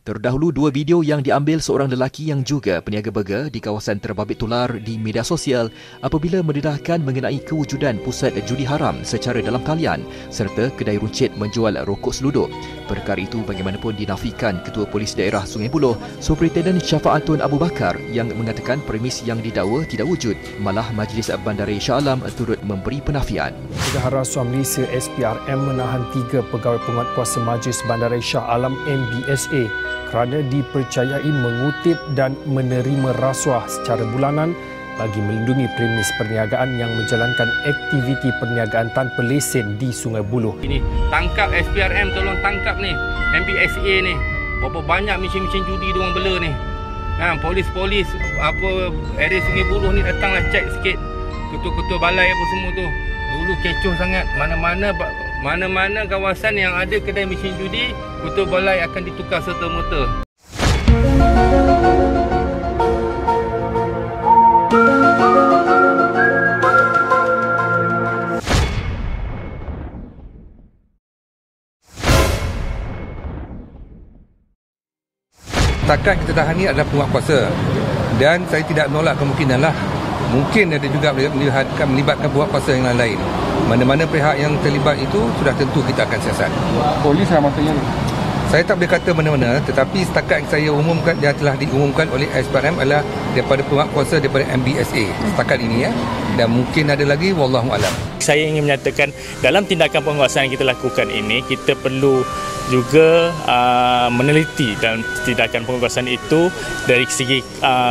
Terdahulu, dua video yang diambil seorang lelaki yang juga peniaga burger di kawasan terbabit tular di media sosial apabila mendedahkan mengenai kewujudan pusat judi haram secara dalam talian serta kedai runcit menjual rokok seluduk. Perkara itu bagaimanapun dinafikan Ketua Polis Daerah Sungai Buloh, Superintendent Syafa'atun Abu Bakar yang mengatakan premis yang didakwa tidak wujud. Malah Majlis Bandaraya Shah Alam turut memberi penafian. Penggahara Rasuah Malaysia SPRM menahan 3 pegawai penguatkuasa Majlis Bandaraya Shah Alam MBSA kerana dipercayai mengutip dan menerima rasuah secara bulanan bagi melindungi premis perniagaan yang menjalankan aktiviti perniagaan tanpa lesen di Sungai Buloh. Ini tangkap SPRM, tolong tangkap ni MBSA ni. Berapa banyak mesin-mesin judi diorang bela ni. Polis-polis apa area Sungai Buloh ni datanglah cek sikit. Ketua-ketua balai apa semua tu. Dulu kecoh sangat, mana-mana kawasan yang ada kedai mesin judi, ketua balai akan ditukar serta-merta. Setakat kita tahan ni adalah penguatkuasa dan saya tidak menolak kemungkinan lah. Mungkin ada juga melibatkan penguatkuasa yang lain. Mana-mana pihak yang terlibat itu sudah tentu kita akan siasat. Polis lah maksudnya? Saya tak boleh kata mana-mana, tetapi setakat saya umumkan yang telah diumumkan oleh SPRM adalah daripada penguatkuasa daripada MBSA setakat ini ya. Dan mungkin ada lagi, wallahualam. Saya ingin menyatakan dalam tindakan penguasaan yang kita lakukan ini, kita perlu juga meneliti dalam tindakan penguasaan itu dari segi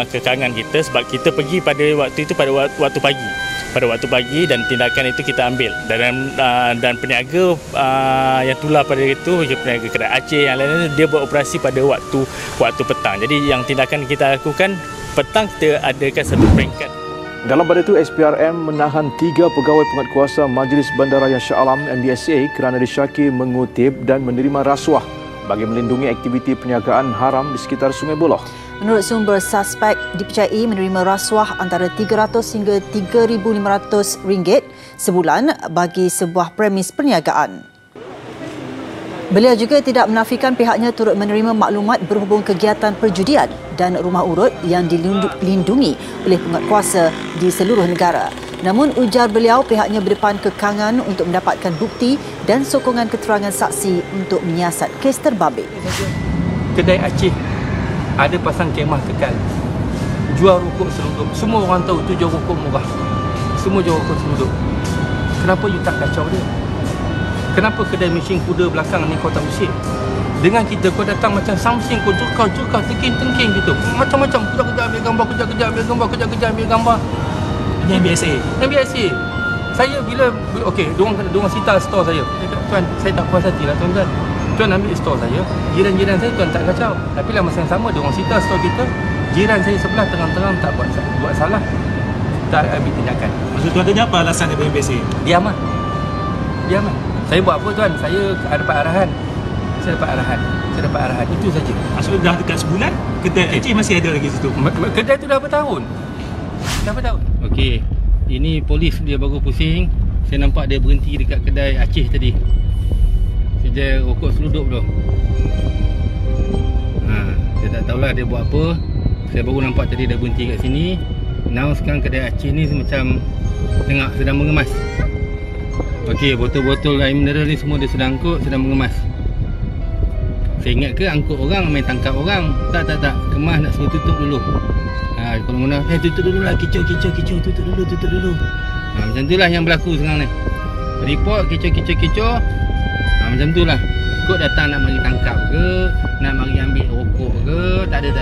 kekangan kita, sebab kita pergi pada waktu itu pada waktu pagi dan tindakan itu kita ambil dan peniaga yang tular pada itu, peniaga kedai Aceh yang lain, dia beroperasi pada waktu petang. Jadi yang tindakan kita lakukan petang, kita adakan satu peringkat. Dalam pada itu, SPRM menahan 3 pegawai penguatkuasa Majlis Bandaraya Shah Alam MBSA kerana disyaki mengutip dan menerima rasuah bagi melindungi aktiviti perniagaan haram di sekitar Sungai Buloh. Menurut sumber, suspek dipercayai menerima rasuah antara RM300 hingga RM3,500 sebulan bagi sebuah premis perniagaan. Beliau juga tidak menafikan pihaknya turut menerima maklumat berhubung kegiatan perjudian dan rumah urut yang dilindungi oleh penguatkuasa di seluruh negara. Namun ujar beliau pihaknya berdepan kekangan untuk mendapatkan bukti dan sokongan keterangan saksi untuk menyiasat kes terbabit. Kedai Aceh ada pasang kemah kekal. Jual rokok seluduk. Semua orang tahu tu jual rokok murah. Semua jual rokok seluduk. Kenapa you tak kacau dia? Kenapa kedai mesin kuda belakang ni kau tak usik? Dengan kita kau datang macam something, kau jurkau, tengking gitu. Macam-macam, kejap-kejap ambil gambar, kejap-kejap ambil gambar. Ini MBSA. Saya bila, diorang sita store saya. Tuan, saya tak puas hati lah tuan-tuan. Tuan ambil store saya, jiran-jiran saya tuan tak kacau. Tapi lah masa yang sama, diorang sita store kita, jiran saya sebelah terang-terang tak buat salah. Tak ambil tindakan. Maksud tuan tanya apa alasan daripada MBSA? Diam. Saya buat apa tuan? Saya dapat arahan. Saya dapat arahan. Itu saja. Maksudnya dah dekat sebulan, kedai Aceh masih ada lagi situ? Kedai tu dah bertahun. Okey. Ini polis dia baru pusing. Saya nampak dia berhenti dekat kedai Aceh tadi. Sejak rokok seluduk tu. Saya tak tahulah dia buat apa. Saya baru nampak tadi dia berhenti kat sini. Now sekarang kedai Aceh ni macam sedang mengemas. Okey, botol-botol air mineral ni semua dia sedang angkut, sedang mengemas. Saya ingat ke angkut orang, main tangkap orang? Tak. Kemas nak suruh tutup dulu. Kalau guna, tutup dulu lah, kicau, tutup dulu. Macam itulah yang berlaku sekarang ni. Report, kicau. Macam itulah. Kod datang nak mari tangkap ke, nak mari ambil rokok ke, tak ada.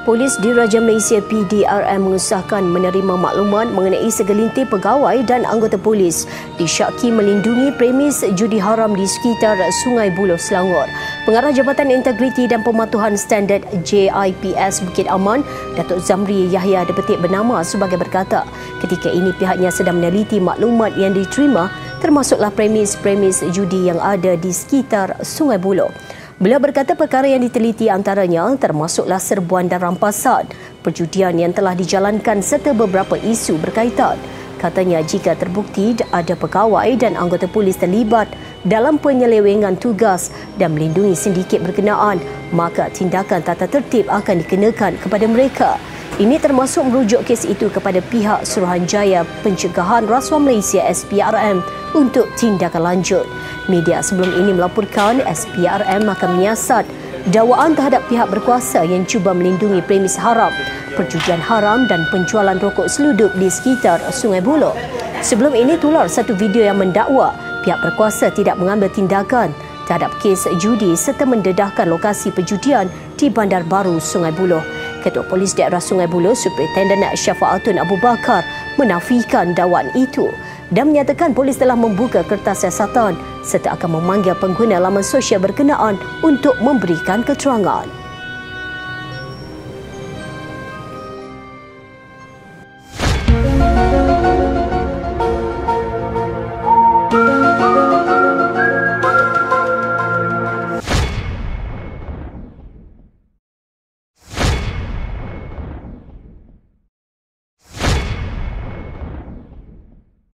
Polis Diraja Malaysia PDRM mengesahkan menerima maklumat mengenai segelintir pegawai dan anggota polis disyaki melindungi premis judi haram di sekitar Sungai Buloh, Selangor. Pengarah Jabatan Integriti dan Pematuhan Standard JIPS Bukit Aman, Datuk Zamri Yahya dipetik bernama sebagai berkata, ketika ini pihaknya sedang meneliti maklumat yang diterima termasuklah premis-premis judi yang ada di sekitar Sungai Buloh. Beliau berkata perkara yang diteliti antaranya termasuklah serbuan dan rampasan, perjudian yang telah dijalankan serta beberapa isu berkaitan. Katanya jika terbukti ada pegawai dan anggota polis terlibat dalam penyelewengan tugas dan melindungi sindiket berkenaan, maka tindakan tata tertib akan dikenakan kepada mereka. Ini termasuk merujuk kes itu kepada pihak Suruhanjaya Pencegahan Rasuah Malaysia SPRM untuk tindakan lanjut. Media sebelum ini melaporkan SPRM akan menyiasat dakwaan terhadap pihak berkuasa yang cuba melindungi premis haram, perjudian haram dan penjualan rokok seluduk di sekitar Sungai Buloh. Sebelum ini tular satu video yang mendakwa pihak berkuasa tidak mengambil tindakan terhadap kes judi serta mendedahkan lokasi perjudian di Bandar Baru Sungai Buloh. Ketua Polis Daerah Sungai Buloh, Superintendent Syafa'atun Abu Bakar, menafikan dakwaan itu dan menyatakan polis telah membuka kertas siasatan serta akan memanggil pengguna laman sosial berkenaan untuk memberikan keterangan.